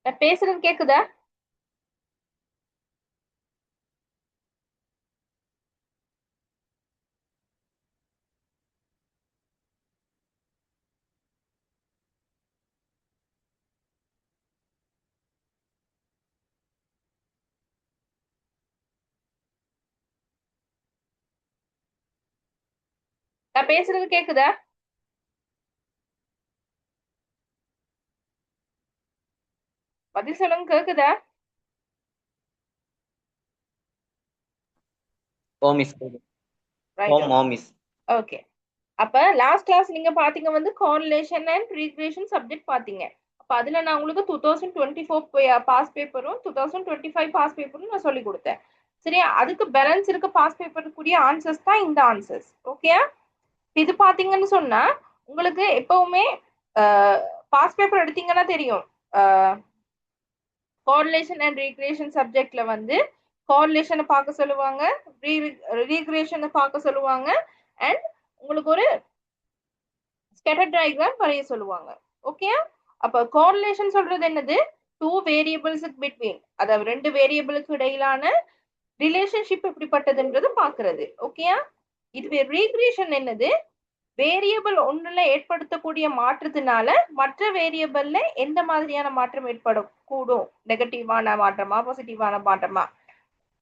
நான் பேசுறது கேக்குதா? நான் பேசுறது கேக்குதா? பதில் சொல்லுங்க, கேக்குதா? ஓ மிஸ். ரைட், ஓ ஓகே. மிஸ். ஓகே. அப்ப லாஸ்ட் கிளாஸ் நீங்க பாத்தீங்க வந்து கோரிலேஷன் அண்ட் ரீக்ரியேஷன் சப்ஜெக்ட் பாத்தீங்க. அப்ப அதுல நான் உங்களுக்கு 2024 பாஸ் பேப்பரும் 2025 பாஸ் பேப்பரும் நான் சொல்லி கொடுத்தேன். சரியா? அதுக்கு பேலன்ஸ் இருக்க பாஸ் பேப்பருக்குரிய ஆன்சர்ஸ் தான் இந்த ஆன்சர்ஸ். ஓகே. இது பாத்தீங்கன்னு சொன்னா உங்களுக்கு எப்பவுமே பாஸ் பேப்பர் எடுத்தீங்கன்னா தெரியும். கோரிலேஷன் அண்ட் ரீக்ரியேஷன் சப்ஜெக்ட்ல வந்து கோரிலேஷனை பார்க்க சொல்லுவாங்க, ரீக்ரியேஷனை பார்க்க சொல்லுவாங்க, அண்ட் உங்களுக்கு ஒரு ஸ்கேட்டர் டயக்ராம் வரைய சொல்லுவாங்க. ஓகே. அப்ப கோரிலேஷன் சொல்றது என்னது? டூ வேரியபிள்ஸுக்கு பிட்வீன், அதாவது ரெண்டு வேரியபிளுக்கு இடையிலான ரிலேஷன்ஷிப் எப்படிப்பட்டதுன்றது பாக்குறது. ஓகே. இதுவே ரீக்ரியேஷன் என்னது? வேரியபிள் ஒன்றுல ஏற்படுத்தக்கூடிய மாற்றத்தினால மற்ற வேரியபிள்ல எந்த மாதிரியான மாற்றம் ஏற்படக்கூடும்? நெகட்டிவான மாற்றமா, பாசிட்டிவான மாற்றமா,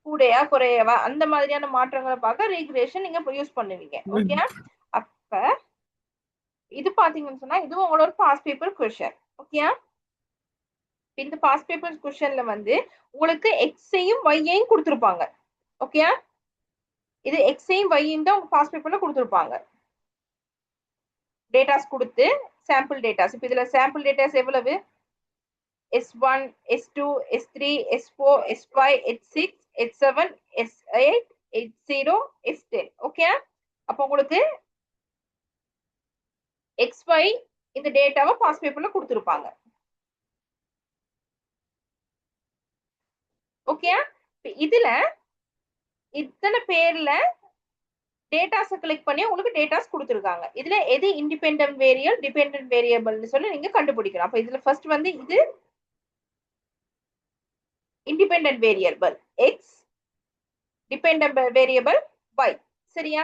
கூடையா குறையவா, அந்த மாதிரியான மாற்றங்களை பார்க்க ரீக்ரியேஷன் நீங்க யூஸ் பண்ணுவீங்க. ஓகே. அப்ப இது பாத்தீங்கன்னு சொன்னா இதுவும் உங்களோட ஒரு பாஸ் பேப்பர் கொஸ்டின். ஓகே. இந்த பாஸ் பேப்பர் கொஸ்டின்ல வந்து உங்களுக்கு எக்ஸையும் ஒய்யையும் கொடுத்துருப்பாங்க. ஓகே. இது எக்ஸையும் ஒய்யும் தான் உங்க பாஸ் பேப்பர்ல கொடுத்துருப்பாங்க. டேட்டாஸ் கொடுத்து சாம்பிள் டேட்டாஸ். இப்ப இதுல சாம்பிள் டேட்டாஸ் எவ்வளவு? S1, S2, S3, S4, S5, S6, S7, S8, S0, S10. Okay. அப்ப உங்களுக்கு XY இந்த டேட்டாவை பாஸ் பேப்பர்ல கொடுத்துருப்பாங்க. ஓகே. இதுல இத்தனை பேர்ல டேட்டாஸை கிளிக் பண்ணி உங்களுக்கு டேட்டாஸ் கொடுத்துருக்காங்க. இதுல எது இண்டிபெண்டன்ட் வேரியபிள், டிபெண்டன்ட் வேரியபிள்னு சொல்லி நீங்க கண்டுபிடிக்கணும். அப்ப இதுல ஃபர்ஸ்ட் வந்து இது independent variable X, dependent variable Y. சரியா?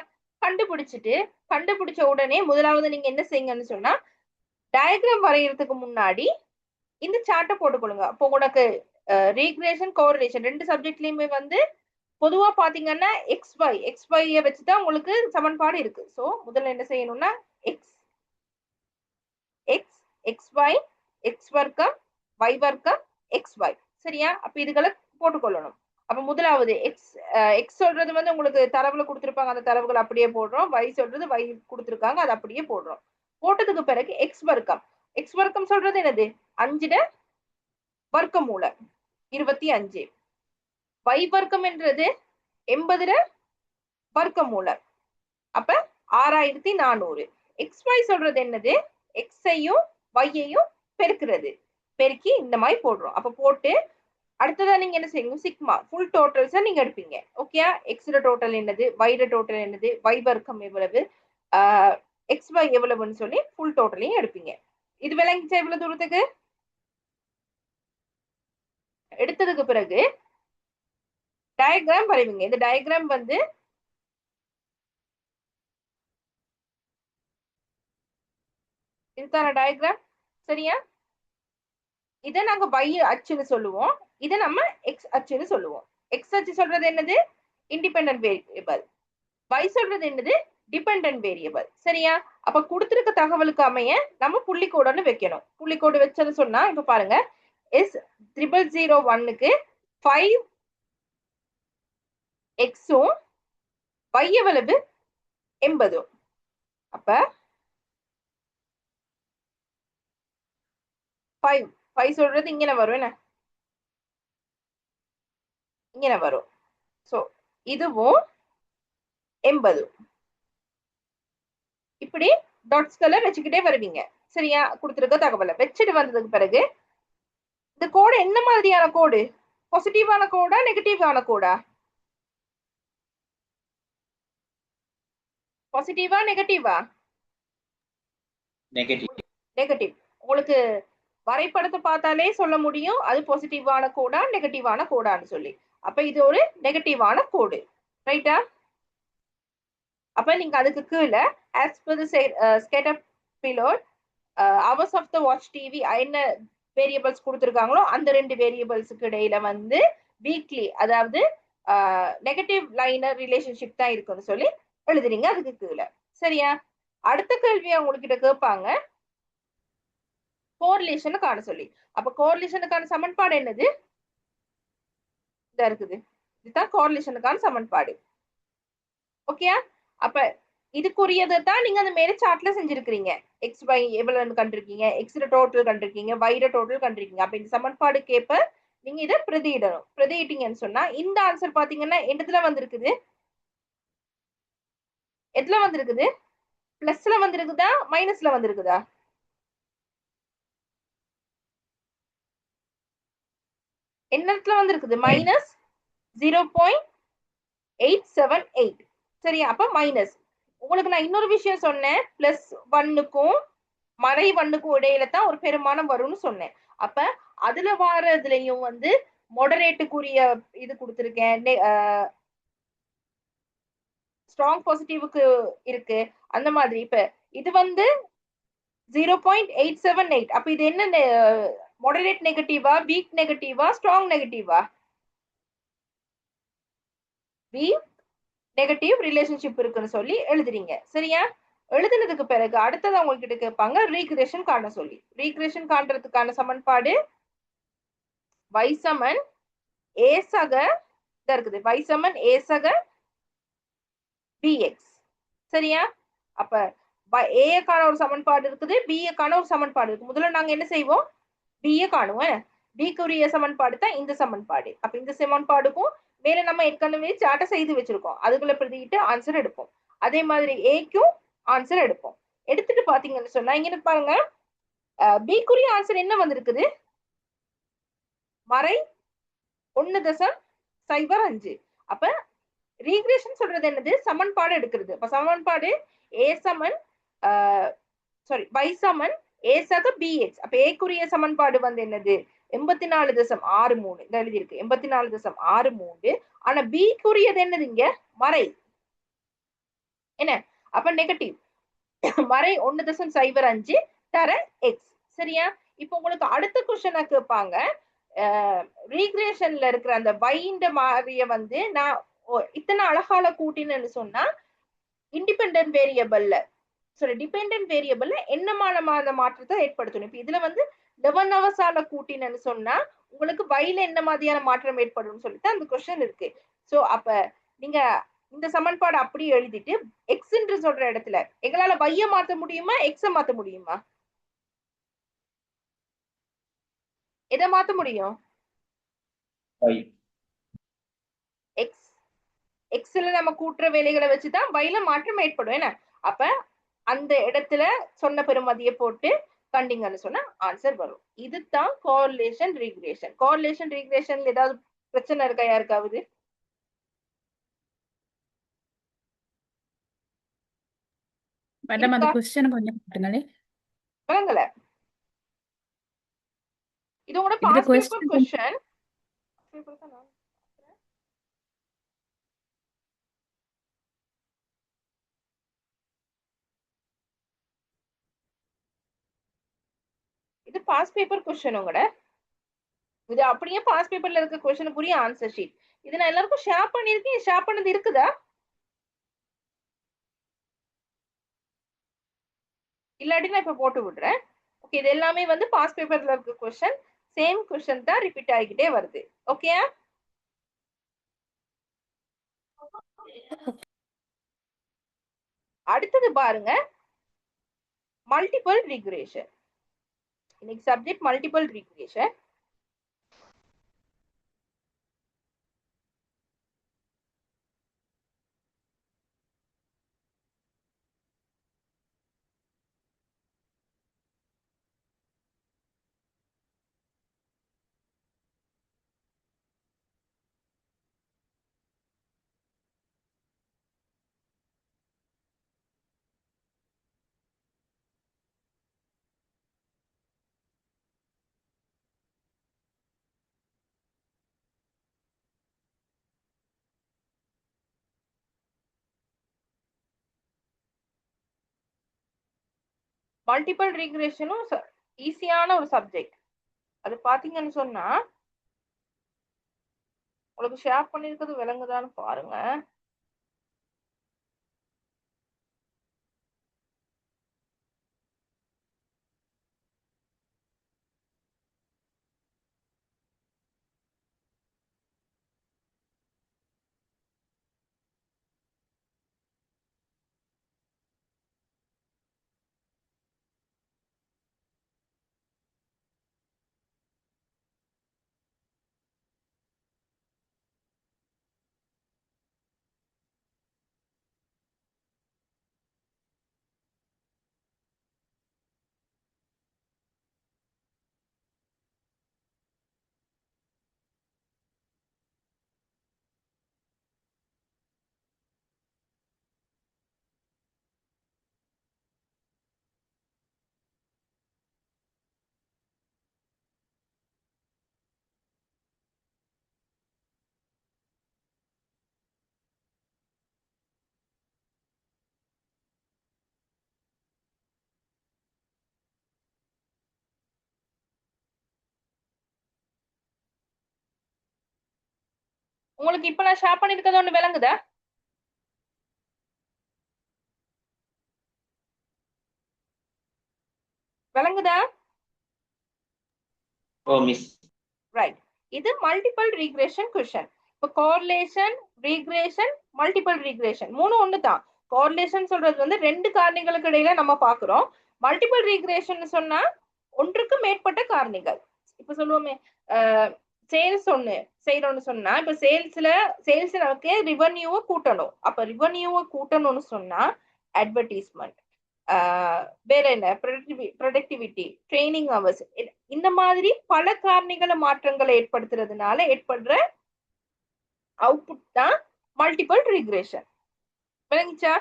கண்டுபிடிச்ச உடனே முதலாவது நீங்க என்ன செய்யுங்கன்னு சொன்னா டயக்ராம் வரைகிறதுக்கு முன்னாடி இந்த சார்ட்டை போட்டுக்கொள்ளுங்க. அப்போ உனக்கு ரீக்ரியேஷன் கோரிலேஷன் ரெண்டு சப்ஜெக்ட்லயுமே வந்து பொதுவா பாத்தீங்கன்னா எக்ஸ் ஒய் வச்சுதான் உங்களுக்கு சமன்பாடு இருக்கு. சோ முதல்ல என்ன செய்யணும்னா X X X Y, X வர்க்கம், ஒய் வர்க்கம், எக்ஸ் ஒய். சரியா? அப்ப இதுகளை போட்டுக்கொள்ளணும். அப்ப முதலாவது எக்ஸ் எக்ஸ் சொல்றது வந்து உங்களுக்கு தரவுல கொடுத்துருப்பாங்க, அந்த தரவுகள் அப்படியே போடுறோம். ஒய் சொல்றது ஒய் கொடுத்துருக்காங்க, அது அப்படியே போடுறோம். போட்டதுக்கு பிறகு எக்ஸ் வர்க்கம் சொல்றது என்னது? 5 வர்க்க மூல 25. y வர்க்கம் என்றது 80 வர்க்க மூல, அப்ப 6400. xy சொல்றது என்னது? x-ஐயும் y-ஐயும் பெருக்கிறது. பெருக்கி இந்த மாதிரி போடுறோம். அப்ப போட்டு அடுத்ததான் நீங்க என்ன செய்யணும்? சிக்மா ஃபுல் டோட்டல்ஸ் நீங்க எடுப்பீங்க. ஓகே. எக்ஸ் டோட்டல் என்னது, y டோட்டல் என்னது, y வர்க்கம் எவ்வளவு, xy எவ்வளவுன்னு சொல்லி ஃபுல் டோட்டலையும் எடுப்பீங்க. இது விளங்கிச்சா எவ்வளவு தூரத்துக்கு? எடுத்ததுக்கு பிறகு டயக்ராம் வரைவீங்க. இந்த டயக்ராம் வந்து இதுதான டயக்ராம். சரியா? இதை நாங்க y அச்சுன்னு சொல்லுவோம், இதை நம்ம எக்ஸ் அச்சுன்னு சொல்லுவோம். எக்ஸ் அச்சு சொல்றது என்னது? Independent variable. y சொல்றது என்னது? Dependent variable. சரியா? அப்ப கொடுத்திருக்க தகவலுக்கு அமைய நம்ம புள்ளிக்கோடுன்னு வைக்கணும். புள்ளிக்கோடு வச்சது சொன்னா இப்ப பாருங்க, S0001க்கு 5x-உம் y எவ்வளவு? 80. அப்ப 5 சொல்றது இங்கே வரும், என்ன இங்கே வரும். சோ இதுவும் 80. இப்படி டாட்ஸ்களை வச்சுக்கிட்டே வருவீங்க. சரியா? கொடுத்துருக்க தகவலை வச்சுட்டு வந்ததுக்கு பிறகு இந்த கோடு என்ன மாதிரியான கோடு? பாசிட்டிவான கோடா, நெகட்டிவான கோடா? பாசிட்டிவா, நெகட்டிவா? நெகட்டிவ். நெகட்டிவ். உங்களுக்கு வரைபடத்தை பார்த்தாலே சொல்ல முடியும் அது பாசிட்டிவான கோடா நெகட்டிவான கோடான்னு சொல்லி. அப்ப இது ஒரு நெகட்டிவான கோடு, ரைட்டா? அப்ப நீங்க அதுக்கு கீழே as per the scatter below hours of the watch TV என்ன வேரியபிள்ஸ் கொடுத்துருக்காங்களோ அந்த ரெண்டு வேரியபிள்ஸுக்கு இடையில வந்து வீக்லி, அதாவது நெகட்டிவ் லைனர் ரிலேஷன்ஷிப் தான் இருக்குன்னு சொல்லி எழுதுறீங்க அதுக்கு கீழே. சரியா? அடுத்த கேள்வியை உங்ககிட்ட கேட்பாங்க கோரிலேஷனுக்கான சொல்லி. அப்ப கோரிலேஷனுக்கான சமன்பாடு என்னது? இதா இருக்குது. இதுதான் கோரிலேஷனுக்கான சமன்பாடு. ஓகேயா? அப்ப இதுக்குரியதை தான் நீங்க அந்த மேல சார்ட்ல செஞ்சிருக்கீங்க. எக்ஸ் பை எவ்வளவுன்னு கண்டிருக்கீங்க, எக்ஸ்ல டோட்டல் கண்டிருக்கீங்க, வைட டோட்டல் கண்டிருக்கீங்க. அப்ப இந்த சமன்பாடு கேப்ப நீங்க இதை பிரதியிடணும். பிரதியிட்டீங்கன்னு சொன்னா இந்த ஆன்சர் பாத்தீங்கன்னா எதுல வந்திருக்குது? எதுல வந்திருக்குது? பிளஸ்ல வந்திருக்குதா மைனஸ்ல வந்திருக்குதா? என்னத்துல வந்திருக்குது? மைனஸ் 0.878. சரியா? அப்ப மைனஸ். உங்களுக்கு நான் இன்னொரு விஷயம் சொன்னேன், பிளஸ் 1க்கும் மறை 1க்கும் இடையில தான் ஒரு பெருமானம் வரும்னு சொன்னேன். அப்ப அதுல வாரதுலயும் வந்து மொடரேட்டுக்குரிய இது கொடுத்துருக்கேன், ஸ்ட்ராங் பாசிட்டிவ்க்கு இருக்கு. அந்த மாதிரி இப்ப இது வந்து 0.878. அப்ப இது என்ன? மொடரேட் நெகட்டிவா, வீக் நெகட்டிவா, ஸ்ட்ராங் நெகட்டிவா? வீக் நெகட்டிவ் ரிலேஷன்ஷிப் இருக்குன்னு சொல்லி எழுதுறீங்க. சரியா? எழுதுனதுக்கு பிறகு அடுத்தது உங்ககிட்ட கேட்பாங்க ரீக்ரேஷன் காண சொல்லி. ரீக்ரேஷன் காண்றதுக்கான சமன்பாடு y சமன் a சக இருக்குது, y சமன் a சக bx. சரியா? அப்ப a க்கான ஒரு சமன்பாடு இருக்குது, b க்கான ஒரு சமன்பாடு இருக்கு. முதல்ல நாங்க என்ன செய்வோம்? b காணுவோம். b க்குரிய சமன்பாடு தான் இந்த சமன்பாடு. அப்ப இந்த சமன்பாடுக்கும் மேல நம்ம ஏற்கனவே சார்ட்டை செய்து வச்சிருக்கோம், அதுக்குள்ள பிரதிட்டு ஆன்சர் எடுப்போம். அதே மாதிரி ஏக்கும் ஆன்சர் எடுப்போம். எடுத்துட்டு பாத்தீங்கன்னு சொன்னா இங்க பாருங்க, b க்குரிய ஆன்சர் என்ன வந்திருக்குது? மறை 1.05. அப்ப ரீக்ரேஷன் சொல்றது என்னது? சமன்பாடு எடுக்கிறது. அப்ப சமன்பாடு a சமன் சாரி y சமன் a சக bx. அப்ப a க்குரிய சமன்பாடு வந்து என்னது? 84.63. இந்த எழுதி இருக்கு 84.63. ஆனா b க்குரியது என்னது? இங்க மறை என்ன? அப்ப நெகட்டிவ். மறை 1.05 தர x. சரியா? இப்ப உங்களுக்கு அடுத்த கொஸ்டினா கேட்பாங்க, ரீக்ரேஷன்ல இருக்கிற அந்த வைண்ட மாறிய வந்து நான் இத்தனை அழகால கூட்டினு சொன்னா இண்டிபெண்டன்ட் வேரியபிள்ல சாரி டிபெண்டன்ட் வேரியபிள்ல என்னமான மாற்றத்தை ஏற்படுத்தணும். இப்ப இதுல வந்து 11 ஹவர்ஸால கூட்டினு சொன்னா உங்களுக்கு வைல என்ன மாதிரியான மாற்றம் ஏற்படும் சொல்லிட்டு அந்த கொஸ்டின் இருக்கு. சோ அப்ப நீங்க இந்த சமன்பாடு அப்படியே எழுதிட்டு எக்ஸ் என்று சொல்ற இடத்துல எங்களால வைய மாத்த முடியுமா, எக்ஸ மாத்த முடியுமா? எதை மாத்த முடியும்? எக்ஸ். எக்ஸ்ல நம்ம கூட்டுற வேலைகளை வச்சுதான் வைல மாற்றம் ஏற்படும் என்ன? அப்ப அந்த இடத்துல சொன்ன பெருமதியை போட்டு கண்டிங்கன்னு சொன்னா ஆன்சர் வரும். இதுதான் கோரிலேஷன் ரீக்ரேஷன். கோரிலேஷன் ரீக்ரேஷன்ல ஏதாவது பிரச்சனை இருக்கா யாருக்காவது? மேடம் அந்த क्वेश्चन கொஞ்சம் காட்டுங்களே. விளங்கல? இது உங்களோட இதுல பாஸ் பேப்பர் क्वेश्चन. இது பாஸ் பேப்பர் क्वेश्चन உங்களோட. இது அப்படியே பாஸ் பேப்பர்ல இருக்க क्वेश्चனுக்குரிய ஆன்சர் ஷீட். இது நான் எல்லாருக்கும் ஷேர் பண்ணிருக்கேன். ஷேர் பண்ணது இருக்குதா? இல்லாட்டி நான் இப்ப போட்டு விடுறேன். ஓகே, இது எல்லாமே வந்து பாஸ் பேப்பர்ல இருக்க क्वेश्चन. சேம் क्वेश्चन தான் ரிப்பீட் ஆகிக்கிட்டே வருது. ஓகே? அடுத்தது பாருங்க, மல்டிபிள் ரிக்ரேஷன். இன்னைக்கு சப்ஜெக்ட் மல்டிபிள் ரிக்ரேஷன். மல்டிபிள் ரீக்ரேஷனும் ஈஸியான ஒரு சப்ஜெக்ட். அது பாத்தீங்கன்னு சொன்னா உங்களுக்கு ஷேர் பண்ணிருக்கிறது விளங்குதான்னு பாருங்க. உங்களுக்கு இப்ப நான் ஷேர் பண்ணிருக்கிறது ஒண்ணு விளங்குதா? விளங்குதா? ஓ மிஸ். ரைட். இது மல்டிபிள் ரீக்ரேஷன் கொஸ்டின். இப்போ கோரிலேஷன், ரீக்ரேஷன், மல்டிபிள் ரீக்ரேஷன் மூணு ஒண்ணு தான். கோரிலேஷன் சொல்றது வந்து ரெண்டு காரணிகளுக்கு இடையில நம்ம பாக்குறோம். மல்டிபிள் ரீக்ரேஷன் சொன்னா ஒன்றுக்கு மேற்பட்ட காரணிகள். இப்ப சொல்லுவோமே சேல்ஸ் ஒண்ணு செய்யறோம்னு சொன்னா, இப்ப சேல்ஸ் நமக்கு ரிவன்யூவை கூட்டணும். அப்ப ரிவன்யூவை கூட்டணும்னு சொன்னா அட்வர்டைஸ்மெண்ட், வேற என்ன, ப்ரொடக்டிவிட்டி, ட்ரைனிங் ஹவர்ஸ், இந்த மாதிரி பல காரணிகளை மாற்றங்களை ஏற்படுத்துறதுனால ஏற்படுற அவுட்புட் தான் மல்டிபிள் ரீக்ரேஷன். விளங்கிச்சா?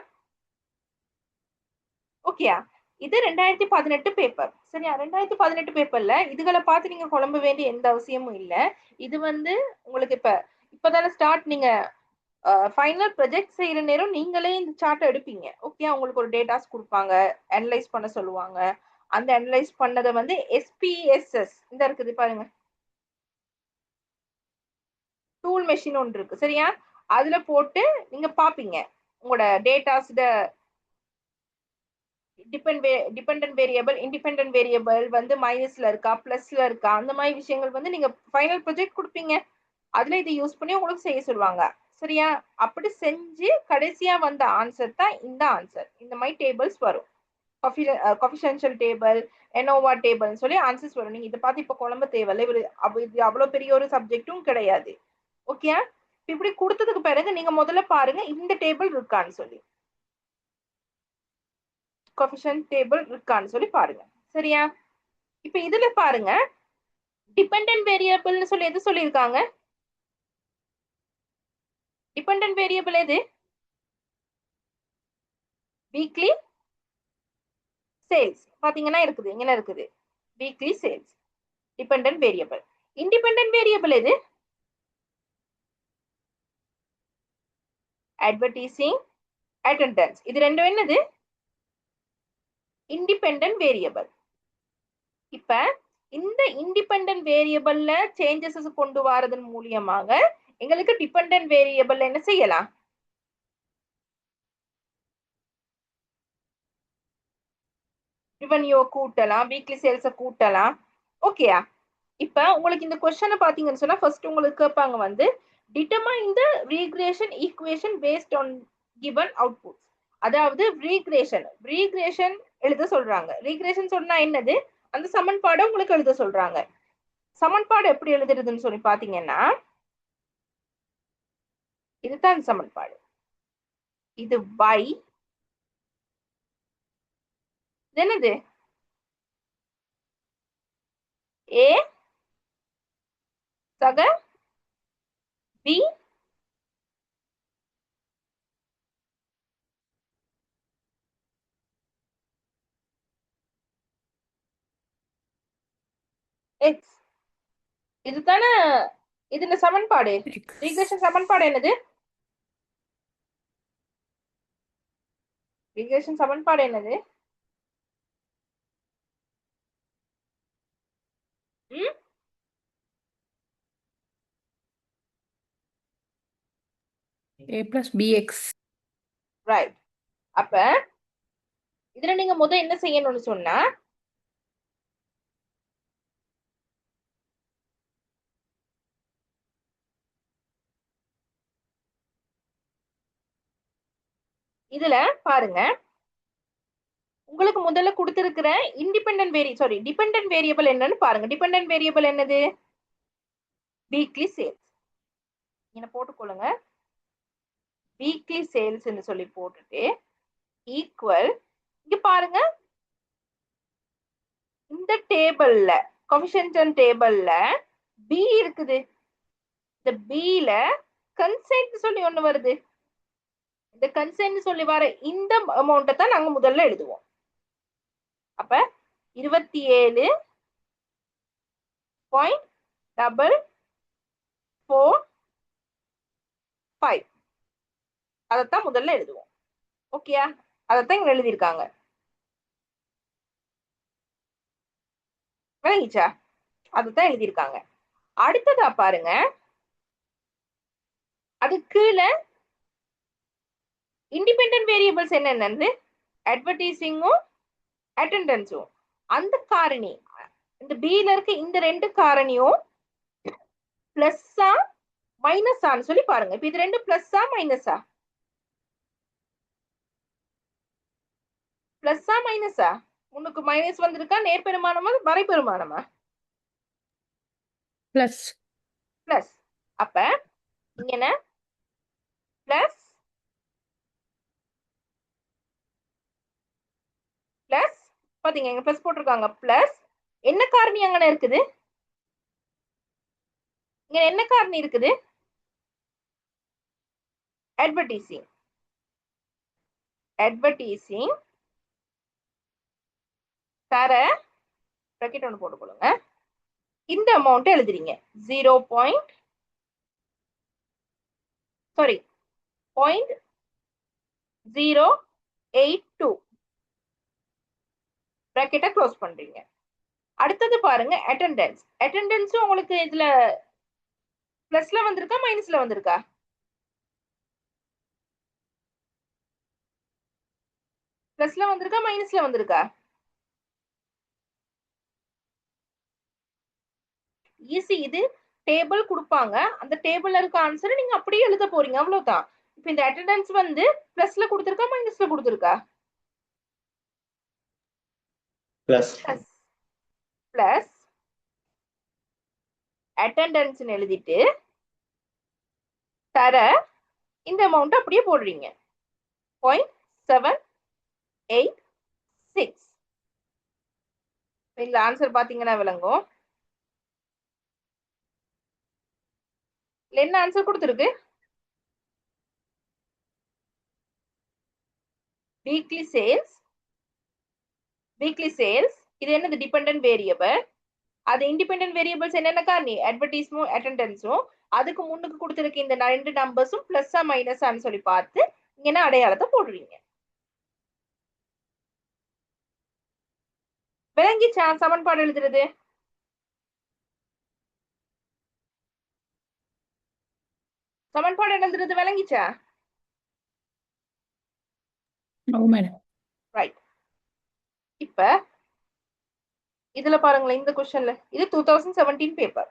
ஓகேயா? இது 2018 பேப்பர். சரியா? 2018 பேப்பர்ல இதுகளை பார்த்து நீங்க குழம்ப வேண்டிய எந்த அவசியமும் இல்லை. இது வந்து உங்களுக்கு இப்பதானே ஸ்டார்ட், நீங்க ஃபைனல் ப்ரொஜெக்ட் செய்யற நேரம் நீங்களே இந்த சார்ட்டை எடுப்பீங்க. ஓகே, உங்களுக்கு ஒரு டேட்டாஸ் கொடுப்பாங்க, அனலைஸ் பண்ண சொல்லுவாங்க. அந்த அனலைஸ் பண்ணதை வந்து எஸ்பிஎஸ்எஸ் இந்த இருக்குது பாருங்க, டூல் மெஷின் ஒன்று இருக்கு. சரியா? அதுல போட்டு நீங்க பாப்பீங்க உங்களோட datas dependent variable, independent variable வந்து மைனஸ்ல இருக்கா, பிளஸ்ல இருக்கா, அந்த மாதிரி விஷயங்கள் வந்து நீங்க ஃபைனல் ப்ரொஜெக்ட் கொடுப்பீங்க. அதுல இதை யூஸ் பண்ணி உங்களுக்கு செய்ய சொல்லுவாங்க. சரியா? அப்படி செஞ்சு கடைசியா வந்த ஆன்சர் தான் இந்த ஆன்சர். இந்த மாதிரி டேபிள்ஸ் வரும், கோஎஃபிஷியன்ஷியல் டேபிள், எனோவா டேபிள்னு சொல்லி ஆன்சர்ஸ் வரும். நீங்க இதை பார்த்து இப்ப குழம்ப தேவையில்லை, இது அவ்வளவு பெரிய ஒரு சப்ஜெக்டும் கிடையாது. ஓகே, இப்படி கொடுத்ததுக்கு பிறகு நீங்க முதல்ல பாருங்க இந்த டேபிள் இருக்கான்னு சொல்லி, கோஎஃபிஷியன்ட் டேபிள் இருக்கான்னு சொல்லி பாருங்க. சரியா? இப்ப இதுல பாருங்க, டிபெண்டன்ட் வேரியபிள்னு சொல்லி எது சொல்லியிருக்காங்க? டிபெண்டன்ட் வேரியபிள் எது? Weekly sales. பாத்தீங்கன்னா இருக்குது, எங்க இருக்குது? Weekly sales dependent variable. Independent variable எது? Advertising, attendance. இது ரெண்டும் என்னது? Independent variable. இப்ப இந்த இண்டிபெண்டன்ட் வேரியபிள்ல சேஞ்சஸ் கொண்டு வரதன் மூலியமாக எங்களுக்கு டிபெண்டன்ட் வேரியபிள் என்ன செய்யலாம்? ரெவென்யூ கூட்டலாம், வீக்லி சேல்ஸை கூட்டலாம். ஓகேயா? இப்ப உங்களுக்கு இந்த கொஸ்டினை பாத்தீங்கன்னு சொன்னா ஃபர்ஸ்ட் உங்களுக்கு கேட்பாங்க வந்து determine the regression equation based on given outputs. அதாவது ரீக்ரேஷன் எழுத சொல்றாங்க. ரீக்ரேஷன் சொன்னா என்னது? அந்த சமன்பாடை உங்களுக்கு எழுத சொல்றாங்க. சமன்பாடு எப்படி எழுதுறதுன்னு சொல்லி பாத்தீங்கன்னா இதுதான் சமன்பாடு. இது y, என்னது a சக b x. இதுதானே இதுல சமன்பாடு. ரீக்ரேஷன் சமன்பாடு என்னது? ரீக்ரேஷன் சமன்பாடு என்னது? A plus bx. ரைட். அப்ப இதுல நீங்க என்ன செய்யணும்னு சொன்னா, இதுல பாருங்க, உங்களுக்கு முதல்ல கொடுத்திருக்கிற டிபெண்டன்ட் வேரியபிள் என்னன்னு பாருங்க. டிபெண்டன்ட் வேரியபிள் என்னது? Weekly sales. என்ன போட்டுக்கொள்ளுங்க, வீக்லி சேல்ஸ் சொல்லி போட்டுட்டு ஈக்குவல், இங்க பாருங்க, இந்த டேபிள்ல கோஎஃபிஷியன்ட் டேபிள்ல பி இருக்குது. இந்த பில கன்சென்ட் சொல்லி ஒண்ணு வருது. இந்த கன்சென்ட் சொல்லி வர இந்த அமௌண்ட்டை தான் நாங்க முதல்ல எழுதுவோம். அப்ப 27.445 அதைத்தான் முதல்ல எழுதுவோம். ஓகேயா? அதைத்தான் இங்க எழுதியிருக்காங்க. விளங்கிச்சா? அதுதான் எழுதியிருக்காங்க. அடுத்ததா பாருங்க, அது கீழே இண்டிபெண்டன்ட் வேரியபிள்ஸ் என்னென்னு அட்வர்டைசிங்கும் அட்டெண்டன்ஸும், அந்த காரணி இந்த பில இருக்க இந்த ரெண்டு காரணியும் பிளஸ்ஸா மைனஸான்னு சொல்லி பாருங்க. இப்ப இது ரெண்டு பிளஸ்ஸா மைனஸா? பிளஸ்ஸா மைனஸா? முன்னுக்கு மைனஸ் வந்திருக்கா? நேர்பெருமானமா வரைபெருமானமா? Plus. பிளஸ். அப்ப இங்க என்ன? பிளஸ் பிளஸ் பாத்தீங்க, இங்க பிளஸ் போட்டிருக்காங்க. பிளஸ் என்ன காரணி அங்கன இருக்குது? இங்க என்ன காரணி இருக்குது? அட்வர்டைசிங். அட்வர்டைசிங் தர பிராக்கெட் ஒன்று போட்டுக்கொள்ளுங்க. இந்த அமௌண்ட் எழுதுறீங்க 0.082 பிராக்கெட்டை க்ளோஸ் பண்றீங்க. அடுத்தது பாருங்க, அட்டெண்டன்ஸ். அட்டெண்டன்ஸும் உங்களுக்கு இதுல பிளஸ்ல வந்திருக்கா மைனஸ்ல வந்திருக்கா? பிளஸ்ல வந்திருக்கா மைனஸ்ல வந்திருக்கா? ஈஸி. இது டேபிள் கொடுப்பாங்க, அந்த டேபிள்ல இருக்க ஆன்சரை நீங்க அப்படியே எழுத போறீங்க, அவ்வளவுதான். இப்ப இந்த அட்டெண்டன்ஸ் பிளஸ்ல கொடுத்திருக்கா மைனஸ்ல கொடுத்திருக்கா? பிளஸ். பிளஸ் அட்டெண்டன்ஸ் எழுதிட்டு தர இந்த அமௌண்ட் அப்படியே போடுறீங்க 0.786. இதுல ஆன்சர் பாத்தீங்கன்னா விளங்கும். என்ன ஆன்சர் கொடுத்திருக்கு? Weekly sales. வீக்லி சேல்ஸ் இது என்னது? Dependent variable. அது இண்டிபெண்டன்ட் வேரியபிள்ஸ் என்னென்ன காரணி? அட்வர்டைஸ்மும் அட்டெண்டன்ஸும். அதுக்கு முன்னுக்கு கொடுத்திருக்க இந்த ரெண்டு நம்பர்ஸும் பிளஸ்ஸா மைனஸான்னு சொல்லி பார்த்து இங்க என்ன அடையாளத்தை போடுறீங்க. விளங்கிச்சா சமன்பாடு எழுதுறது? சமன்பாடு எழுதுறது விளங்கிச்சா? ஓ மேடம். ரைட். இப்ப இதுல பாருங்களேன், இந்த கொஸ்டின்ல இது 2017 பேப்பர்.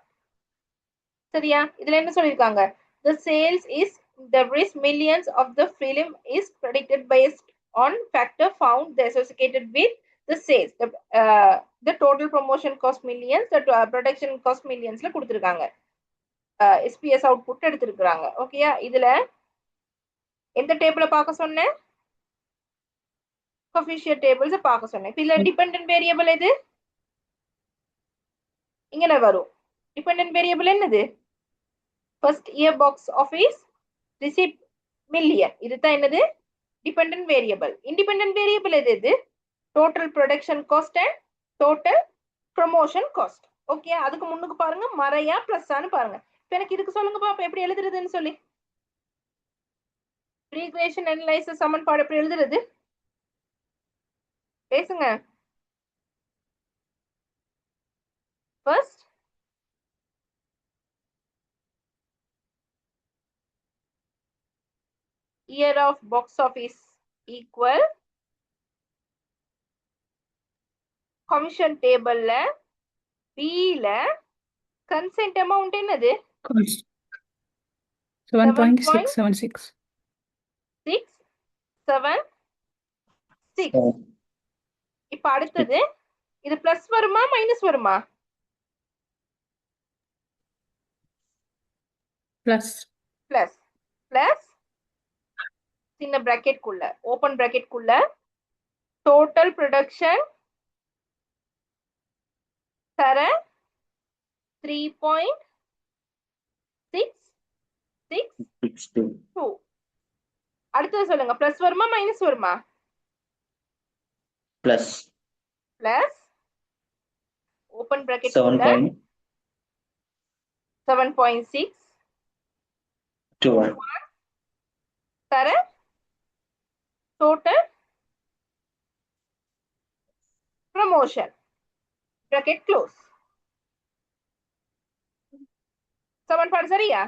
சரியா? இதுல என்ன சொல்லிருக்காங்க? The sales is the risk millions of the film is predicted based on factor found the associated with the sales. The total promotion cost millions, the production cost millionsல கொடுத்திருக்காங்க. SPS அவுட்புட் எடுத்திருக்காங்க. ஓகேயா? இதுல எந்த டேபிள பார்க்க சொன்னேன்? கோஎஃபிஷியன்ட் டேபிள்ஸ் பார்க்க சொன்னேன். இதுல டிபெண்டன்ட் வேரியபிள் எது? இங்க வரும். டிபெண்டன்ட் வேரியபிள் என்னது? First year box office receipt million. இதுதான் என்னது? Dependent variable. இண்டிபெண்டன்ட் வேரியபிள் எது? Total production cost and total promotion cost. Okay, அதுக்கு முன்னுக்கு பாருங்க, மறையா பிளஸ்ஸான்னு பாருங்க. இப்போ எனக்கு இதுக்கு சொல்லுங்க பாப்பா, எப்படி எழுதுறதுன்னு சொல்லி. ரீக்ரேஷன் அனலைசிஸ் சமன்பாடு எப்படி எழுதுறது? பேசுங்க. First year of box office equal commission டேபிள்ல பில கன்சென்ட் அமௌண்ட் என்னது 7.676. 676. இப்ப அடுத்தது இது பிளஸ் வருமா மைனஸ் வருமா? Plus. பிளஸ் பிளஸ் சின்ன பிராக்கெட் குள்ள ஓபன் பிராக்கெட் குள்ள டோட்டல் ப்ரொடக்ஷன் தர 3.662. அடுத்தது சொல்லுங்க, பிளஸ் வருமா மைனஸ் வருமா? Plus பிளஸ் ஓபன் பிராக்கெட் 7.6 தர டோட்டல் ப்ரமோஷன் பிராக்கெட் க்ளோஸ். சமன்பாடு சரியா?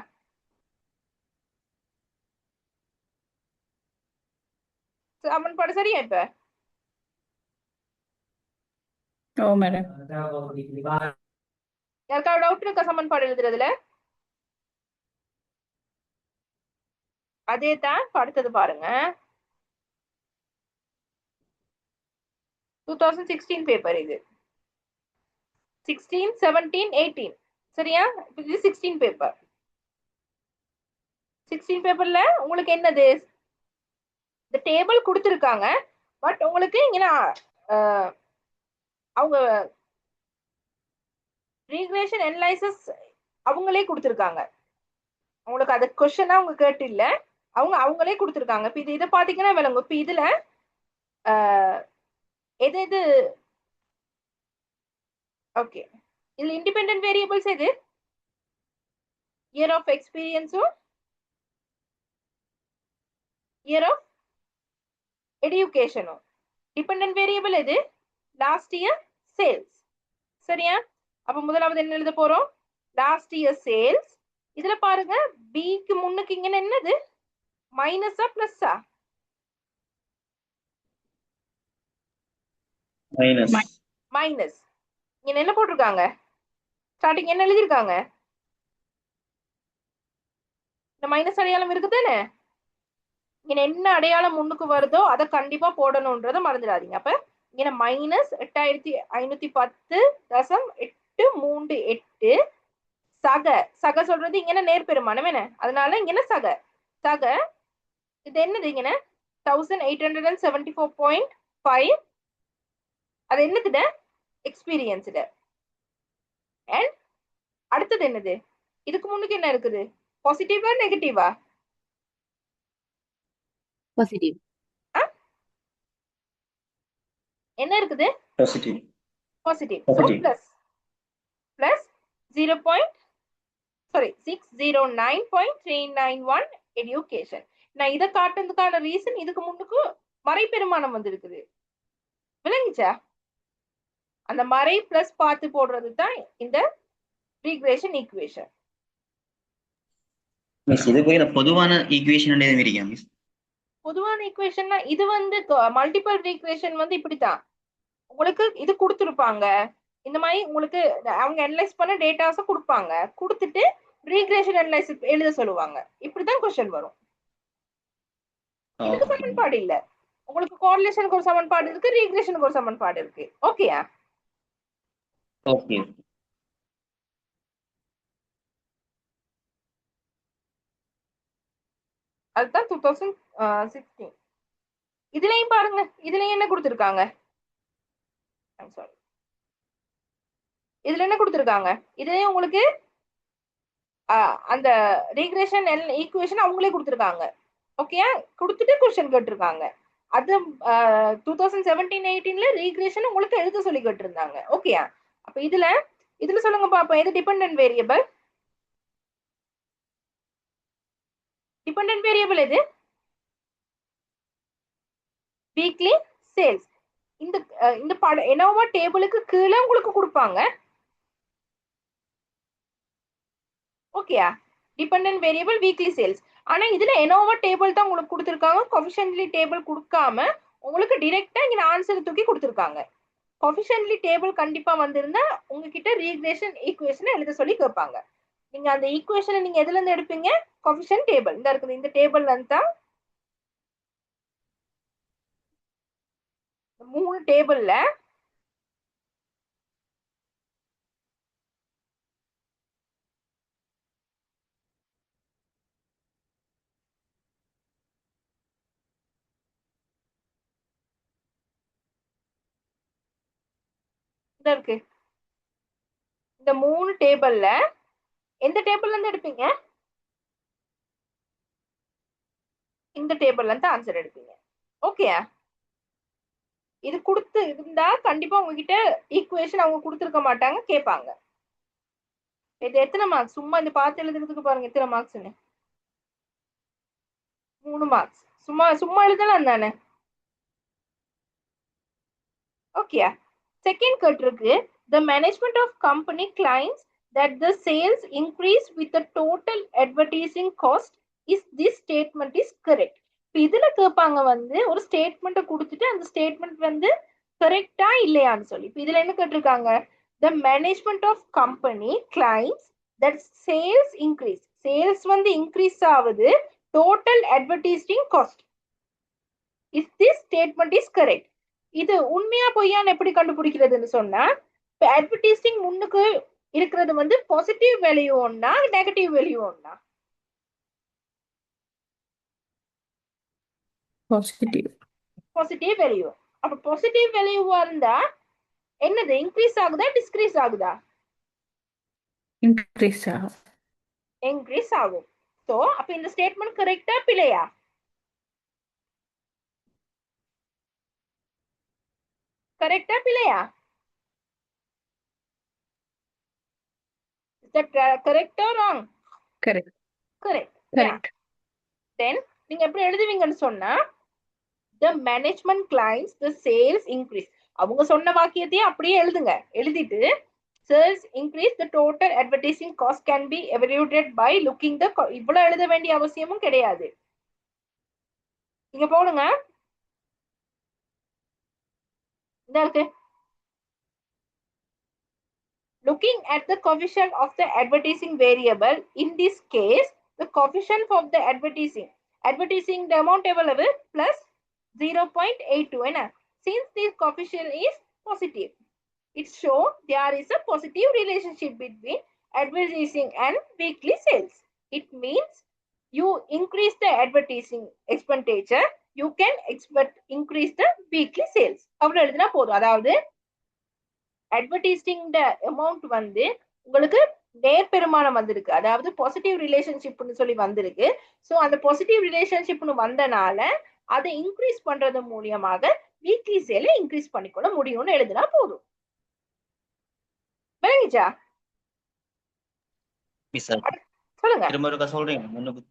சமன்பாடு சரியா? இப்ப ஓ மேடம். யாருக்காவது டவுட் இருக்கா சமன்பாடு எழுதுறதுல? அதே தான் அடுத்தது பாருங்க. 2016 பேப்பர் இது. 16, 17, 18 சரியா? இது 16 பேப்பர். 16 பேப்பர்ல உங்களுக்கு என்னது, இந்த டேபிள் கொடுத்துருக்காங்க. பட் உங்களுக்கு இங்க அவங்க ரீக்ரேஷன் அனலைசிஸ் அவங்களே கொடுத்துருக்காங்க. உங்களுக்கு அது கொஸ்டினா அவங்க கேட்டு இல்ல, அவங்களே கொடுத்துருக்காங்க. இப்ப இதை பாத்தீங்கன்னா விளங்கும். இப்ப இதுல எது எது ஓகே, இதுல இண்டிபெண்டன்ட் வேரியபிள்ஸ் எது? இயர் ஆஃப் எக்ஸ்பீரியன்ஸும் இயர் ஆஃப் எடுகேஷனும். டிபெண்டன்ட் வேரியபிள் எது? Last year sales. சரியா? அப்ப முதலாவது என்ன எழுத போறோம்? Last year sales. இதுல பாருங்க பிக்கு முன்னுக்கு இங்க என்னது, மைனஸா பிளஸ்ஸா? மைனஸ். இங்க என்ன போட்டிருக்காங்க? ஸ்டார்டிங் என்ன எழுதிருக்காங்க? இந்த மைனஸ் அடையாளம் இருக்குதானே? இங்க என்ன அடையாளம் முன்னுக்கு வருதோ அதை கண்டிப்பா போடணும்ன்றத மறந்துடாதீங்க. அப்ப இங்க மைனஸ் 8510.838 சக. சக சொல்றது இங்க நேர்பெருமானம் என்ன, அதனால இங்க சக. சக இது என்னது, இங்க 1874.5. அது என்னது? எக்ஸ்பீரியன்ஸ்டு. அண்ட் அடுத்தது என்னது, இதுக்கு முன்னுக்கு என்ன இருக்குது? பாசிட்டிவா நெகட்டிவா? பாசிட்டிவ். என்ன இருக்குது? Positive. Positive. So Positive. plus 609.391 education. நான் இதை காட்டுறதுக்கான ரீசன் இதுக்கு முன்னுக்கு மறைபெருமானம் வந்திருக்குது. விளங்கிச்சா? அந்த மறை பிளஸ் பார்த்து போடுறது தான் இந்த ரீக்ரேஷன் ஈக்குவேஷன். மிஸ் இது போய் பொதுவான ஈக்குவேஷன் எதுவும் இருக்கா மிஸ்? பொதுவான ஈக்குவேஷன்னா இது மல்டிபிள் ரீக்ரேஷன் இப்படித்தான். உங்களுக்கு இது கொடுத்துருப்பாங்க. இந்த மாதிரி உங்களுக்கு அவங்க அனலைஸ் பண்ண டேட்டாஸ கொடுப்பாங்க. கொடுத்துட்டு ரீக்ரேஷன் அனலைசிஸ் எழுத சொல்லுவாங்க. இப்படிதான் क्वेश्चन வரும். இதுக்கு சமன்பாடு இல்ல. உங்களுக்கு கோரிலேஷனுக்கு ஒரு சமன்பாடு இருக்கு, ரீக்ரேஷனுக்கு ஒரு சமன்பாடு இருக்கு. ஓகேயா? ஓகே. அதுதான் 2016. இதுலயும் பாருங்க, இதுலயும் என்ன கொடுத்திருக்காங்க? இதுல என்ன கொடுத்திருக்காங்க? இதுலயும் உங்களுக்கு அந்த ரீக்ரேஷன் ஈக்குவேஷன் அவங்களே கொடுத்திருக்காங்க. ஓகேயா? கொடுத்துட்டு क्वेश्चन கேட்டிருக்காங்க. அது 2017-18ல ரீக்ரேஷன் உங்களுக்கு எழுத சொல்லி கேட்டிருந்தாங்க. ஓகேயா? அப்ப இதுல சொல்லுங்க பாப்போம், எது டிபெண்டன்ட் வேரியபிள்? டிபெண்டன்ட் வேரியபிள் எது? Weekly sales. இந்த என்னவோ டேபிளுக்கு கீழே உங்களுக்கு கொடுப்பாங்க. ஓகேயா? Dependent variable weekly sales. ஆனா இதுல எனோவா டேபிள் தான் உங்களுக்கு கொடுத்துருக்காங்க, கோஎஃபிஷியன்ட்லி டேபிள் கொடுக்காம உங்களுக்கு டைரக்டா இங்க ஆன்சர் தூக்கி கொடுத்துருக்காங்க. கோஎஃபிஷியன்ட்லி டேபிள் கண்டிப்பா வந்திருந்தா உங்ககிட்ட ரீக்ரேஷன் ஈக்குவேஷன் எழுத சொல்லி கேட்பாங்க. நீங்க அந்த ஈக்குவேஷனை நீங்க எதுல இருந்து எடுப்பீங்க? கோஎஃபிஷியன்ட் டேபிள் இந்த இருக்குது, இந்த டேபிள்ல இருந்து தான் 3 டேபிள்ல இருக்கு. இந்த 3 டேபிள்ல எந்த டேபிள்ல இருந்து எடுப்பீங்க? இந்த டேபிள்ல இருந்து ஆன்சர் எடுப்பீங்க. ஓகே, இது கொடுத்து இருந்தா கண்டிப்பா உங்ககிட்ட ஈக்குவேஷன் அவங்க கொடுத்துருக்க மாட்டாங்க, கேட்பாங்க. இது எத்தனை மார்க்ஸ்? சும்மா இந்த பார்த்து எழுதுறதுக்கு பாருங்க எத்தனை மார்க்ஸ்னு. 3 மார்க்ஸ். சும்மா சும்மா எழுதலாம் தானே. ஓகே, செகண்ட் கேட்டிருக்கு, the management of company claims that the sales increase with the total advertising cost. Is this statement is correct? இதுல கேட்பாங்க வந்து ஒரு ஸ்டேட்மெண்ட்டை கொடுத்துட்டு அந்த ஸ்டேட்மெண்ட் வந்து கரெக்டா இல்லையான்னு சொல்லி. இப்போ இதுல என்ன கேட்டிருக்காங்க? the management of company claims that sales increase. Sales வந்து இன்க்ரீஸ் ஆகுது, total advertising cost. Is this statement is correct? இது உண்மையா பொய்யான்னு எப்படி கண்டுபிடிக்கிறதுன்னு சொன்னா, இப்போ அட்வர்டைசிங் முன்னுக்கு இருக்கிறது வந்து பாசிட்டிவ் வேல்யூ ஒன்னா நெகட்டிவ் வேல்யூ ஒன்னா? பாசிட்டிவ். Positive value. அப்ப பாசிட்டிவ் வேல்யூவா இருந்தா என்னது? இன்க்ரீஸ் ஆகுதா டிஸ்கிரீஸ் ஆகுதா? இன்க்ரீஸ் ஆகும். இன்க்ரீஸ் ஆகும். சோ அப்ப இந்த ஸ்டேட்மெண்ட் கரெக்டா பிழையா? கரெக்டா பிழையா? Is that correct or wrong? Correct. Correct. Correct. Then நீங்க எப்படி எழுதுவீங்கன்னு சொன்னா, the management claims the sales increase. அவங்க சொன்ன வாக்கியத்தையே அப்படியே எழுதுங்க. எழுதிட்டு sales increase, the total advertising cost can be evaluated by looking the இவ்வளவு எழுத வேண்டிய அவசியமும் கிடையாது. இங்க போடுங்க. இந்த இருக்கு. Looking at the coefficient of the advertising variable, in this case the coefficient of the advertising the amount எவ்வளவு? plus 0.82 என்ன? Since this coefficient is positive, it shows there is a positive relationship between advertising and weekly sales. It means you increase the advertising expenditure, you can increase the weekly sales. அவ்வளவு எழுதினா போதும். அதாவது advertising amount வந்து உங்களுக்கு நேர்பெருமானம் வந்திருக்கு, அதாவது positive ரிலேஷன்ஷிப்னு சொல்லி வந்திருக்கு. ஸோ அந்த பாசிட்டிவ் ரிலேஷன்ஷிப்னு வந்தனால அதை இன்க்ரீஸ் பண்றது மூலியமாக வீக்லி சேலை இன்க்ரீஸ் பண்ணிக்கொள்ள முடியும்னு எழுதினா போதும். விளங்கிச்சா? சொல்லுங்க. திரும்ப ஒருக்கா சொல்றீங்க, முன்னுக்கு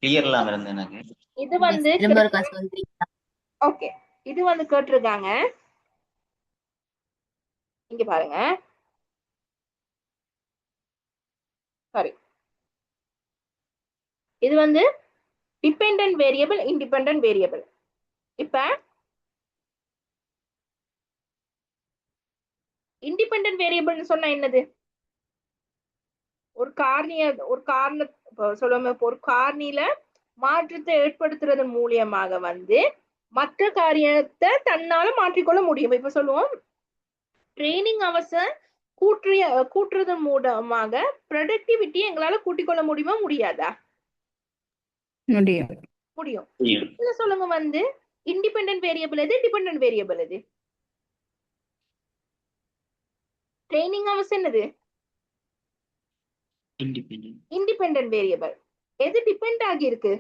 கிளியர் இல்லாம இருந்தது எனக்கு. இது வந்து ஓகே, இது வந்து கேட்டிருக்காங்க. இங்க பாருங்க. சாரி, இது வந்து டிபெண்டன்ட் வேரியபிள், இண்டிபெண்டன்ட் வேரியபிள். இப்ப இண்டிபெண்டன்ட் வேரியபிள்னு சொன்னா என்னது? ஒரு காரண சொல்லுவோம். இப்போ ஒரு காரணியில மாற்றத்தை ஏற்படுத்துறது மூலியமாக வந்து மற்ற காரியத்தை தன்னால மாற்றிக்கொள்ள முடியும். இப்ப சொல்லுவோம், ட்ரைனிங் அவர்ஸை கூட்டுறது மூலமாக ப்ரொடக்டிவிட்டி எங்களால கூட்டிக்கொள்ள முடியுமா முடியாதா? முடியும். இதுல சொல்லுங்க வந்து இண்டிபெண்டன்ட் வேரியபிள் எது, டிபெண்டன்ட் வேரியபிள் எது? ட்ரைனிங் அவர்ஸ் என்னது? Independent variable. எது டிபெண்ட் ஆகி இருக்கு?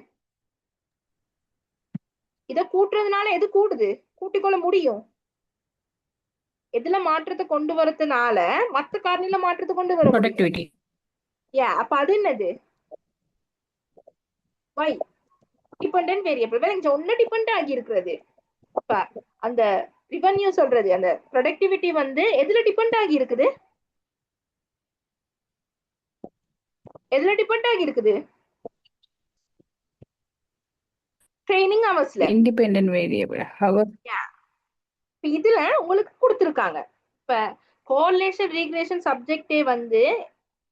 இத கூட்டுறதுனால எது கூடுது, கூட்டிக்கொள்ள முடியும்? எதுல மாற்றத்தை கொண்டு வரதுனால மத்த காரணியில மாற்றத்தை கொண்டு வர ப்ரொடக்டிவிட்டி. அப்ப அது என்னது? வை டிபெண்டன்ட் வேரியபிள். வேற இங்க ஒண்ணு டிபெண்ட் ஆகி இருக்கிறது. அப்ப அந்த ரெவென்யூ சொல்றது, அந்த ப்ரொடக்டிவிட்டி வந்து எதுல டிபெண்ட் ஆகி இருக்குது? எதுல டிபெண்ட் ஆகி இருக்குது? ட்ரைனிங் ஹவர்ஸ்ல. independent variable. However, இதுல உங்களுக்கு கொடுத்துருக்காங்க. இப்ப கோரிலேஷன் ரீக்ரேஷன் சப்ஜெக்டே வந்து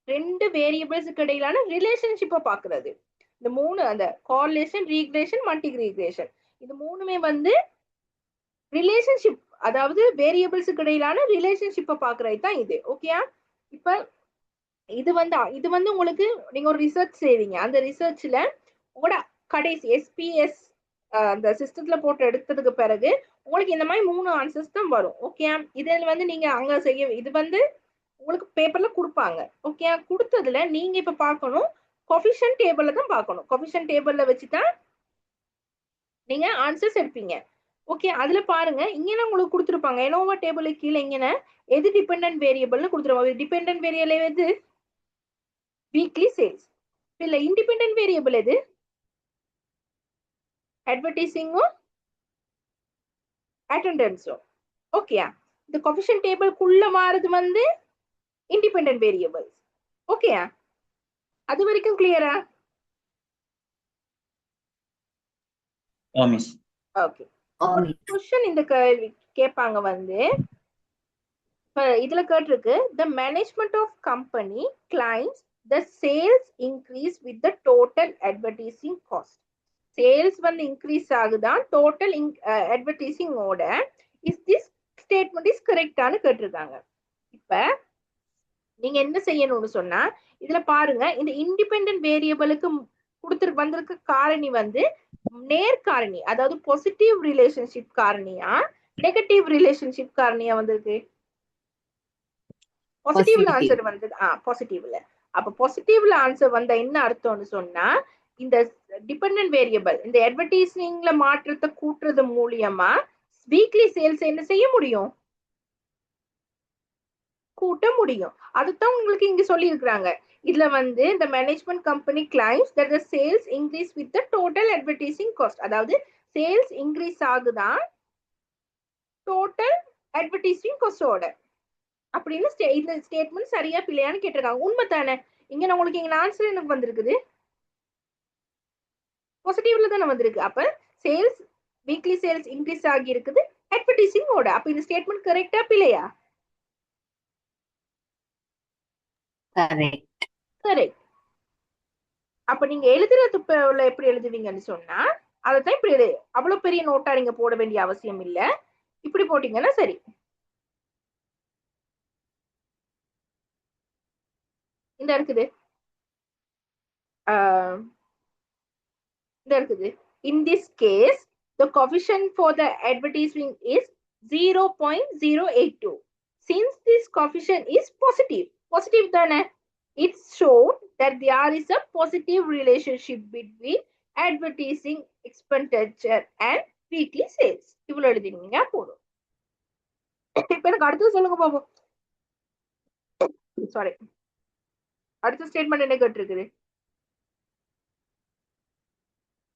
ரெண்டு வேரியபிள்ஸுக்கு இடையிலான ரிலேஷன்ஷிப்பை பாக்குறது. இந்த மூணு, அந்த கோரிலேஷன், ரீக்ரேஷன், மல்டிகிரேஷன், இது மூணுமே வந்து ரிலேஷன்ஷிப், அதாவது வேரியபிள்ஸுக்கு இடையிலான ரிலேஷன்ஷிப்பை பாக்குறது தான் இது. ஓகே, இப்ப இது வந்து உங்களுக்கு நீங்க ஒரு ரிசர்ச் செய்வீங்க. அந்த ரிசர்ச்ல உங்களோட கடைசி எஸ்பிஎஸ் அந்த சிஸ்டத்துல போட்டு எடுத்ததுக்கு பிறகு உங்களுக்கு இந்த மாதிரி 3 ஆன்சர்ஸ் தான் வரும். ஓகே, இதுல வந்து நீங்க அங்க செய்ய, இது வந்து உங்களுக்கு பேப்பர்ல கொடுப்பாங்க. ஓகே, கொடுத்ததுல நீங்க இப்ப பார்க்கணும், கோஎஃபிஷியன்ட் டேபிள்ல தான் பார்க்கணும். கோஎஃபிஷியன்ட் டேபிள்ல வச்சுதான் நீங்க ஆன்சர்ஸ் எடுப்பீங்க. ஓகே, அதுல பாருங்க, இங்க உங்களுக்கு கொடுத்துருப்பாங்க ஏனோவா டேபிளுக்கு கீழே இங்க எது டிபெண்டன்ட் வேரியபிள்னு கொடுத்துருவாங்க. டிபெண்டன்ட் வேரியபிள் எது? Weekly sales. இல்ல இண்டிபெண்டன்ட் வேரியபிள் எது? அட்வர்டைசிங்கும் அட்டெண்டன்ஸும். ஓகே, இந்த கோஎஃபிஷியன்ட் டேபிள்க்குள்ள மாறுது வந்து இண்டிபெண்டன்ட் வேரியபிள்ஸ். ஓகே, அது வரைக்கும் கிளியரா? மிஸ். ஓகே, क्वेश्चन இந்த கேள்வி கேட்பாங்க வந்து, இதுல கேட்டிருக்கு, the management of company claims the sales increase with the total advertising cost. Sales வந்து இன்க்ரீஸ் ஆகுதான் டோட்டல் அட்வர்டைசிங் ஓட. இஸ் திஸ் ஸ்டேட்மெண்ட் இஸ் கரெக்டானு கேட்டிருக்காங்க. இப்ப நீங்க என்ன செய்யணும்னு சொன்னா, இதுல பாருங்க, இந்த இண்டிபெண்டன்ட் வேரியபிளுக்கு வந்திருக்க காரணி வந்து நேர்காரணி, அதாவது பாசிட்டிவ் ரிலேஷன்ஷிப் காரணியா நெகட்டிவ் ரிலேஷன்ஷிப் காரணியா வந்திருக்கு? பாசிட்டிவ்ல ஆன்சர் வந்து பாசிட்டிவ்ல. அப்ப பாசிட்டிவ்ல ஆன்சர் வந்தா என்ன அர்த்தம்னு சொன்னா, இந்த டிபெண்டன்ட் வேரியபிள் இந்த அட்வர்டைசிங்ல மாற்றத்தை கூட்டுறது மூலியமா வீக்லி சேல்ஸ் என்ன செய்ய முடியும்? கூட்ட முடியும். அதுதான் உங்களுக்கு இங்க சொல்லி இருக்கிறாங்க. இதுல வந்து இந்த management company claims that the sales increase with the total advertising cost, அதாவது சேல்ஸ் இன்க்ரீஸ் ஆகுதான் டோட்டல் அட்வர்டைசிங் காஸ்டோட அப்படின்னு இந்த ஸ்டேட்மெண்ட் சரியா பிள்ளையான்னு கேட்டிருக்காங்க. உண்மை தானே? இங்க உங்களுக்கு இங்க ஆன்சர் எனக்கு வந்திருக்குது, பாசிட்டிவ்ல தானே வந்திருக்கு. அப்ப சேல்ஸ் வீக்லி சேல்ஸ் இன்க்ரீஸ் ஆகி இருக்குது அட்வர்டைசிங் ஓட. அப்ப இந்த ஸ்டேட்மெண்ட் கரெக்டா பிள்ளையா? கரெக்ட். கரெக்ட். அப்ப நீங்க எழுதுறது எப்படி எழுதுவீங்கன்னு சொன்னா, அதைத்தான் இப்படி அவ்வளவு பெரிய நோட்டா நீங்க போட வேண்டிய அவசியம் இல்ல, இப்படி போட்டீங்கன்னா சரி. இந்த இருக்குது in this case the coefficient for the advertising is 0.082. since this coefficient is positive தானே, it shows that there is a positive relationship between advertising expenditure and weekly sales. இவ்வளவு எழுதினீங்க போதும். இப்ப எனக்கு அடுத்து சொல்லுங்க பாப்போம். சாரி, அடுத்த ஸ்டேட்மெண்ட் என்ன கேட்டிருக்குது?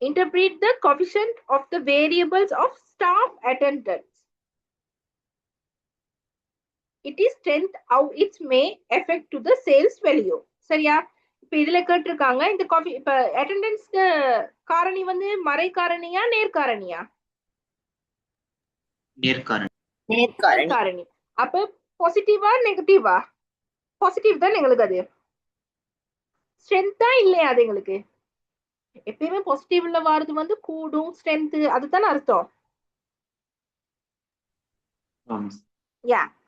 Interpret the coefficient of the variables of staff attendance. It is strength how it may affect to the sales value. சரியா? இப்ப இதுல கேட்டிருக்காங்க, இந்த இப்ப அட்டெண்டன்ஸ் காரணி வந்து மறை காரணியா நேர்காரணியா? நேர்காரணி. அப்ப பாசிட்டிவா நெகட்டிவா? பாசிட்டிவ் தான் எங்களுக்கு. அது ஸ்ட்ரென்த்தா இல்லையா? அது எங்களுக்கு எப்பயுமே பாசிட்டிவ்ல வாரது வந்து கூடும், ஸ்ட்ரென்த், அதுதான் அர்த்தம்.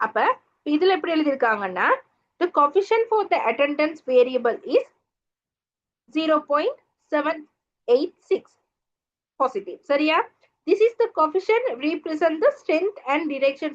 அப்ப இதுல எப்படி எழுதிருக்காங்கன்னா, the coefficient for the attendance variable is 0.786 positive. சரியா? This is the coefficient represent the strength and direction